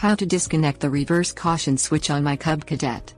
How to disconnect the reverse caution switch on my Cub Cadet.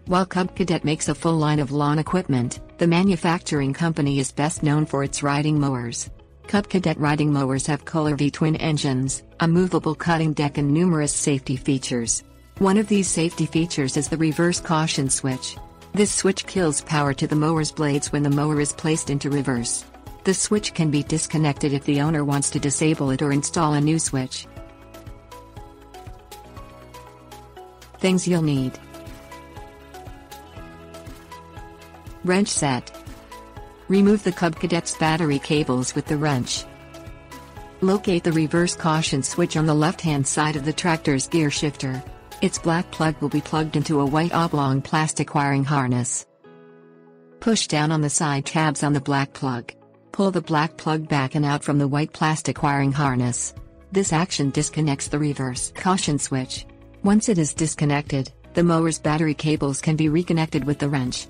While Cub Cadet makes a full line of lawn equipment, the manufacturing company is best known for its riding mowers. Cub Cadet riding mowers have Color V twin engines, a movable cutting deck and numerous safety features. One of these safety features is the reverse caution switch. This switch kills power to the mower's blades when the mower is placed into reverse. The switch can be disconnected if the owner wants to disable it or install a new switch. Things you'll need: wrench set. Remove the Cub Cadet's battery cables with the wrench. Locate the reverse caution switch on the left-hand side of the tractor's gear shifter. Its black plug will be plugged into a white oblong plastic wiring harness. Push down on the side tabs on the black plug. Pull the black plug back and out from the white plastic wiring harness. This action disconnects the reverse caution switch. Once it is disconnected, the mower's battery cables can be reconnected with the wrench.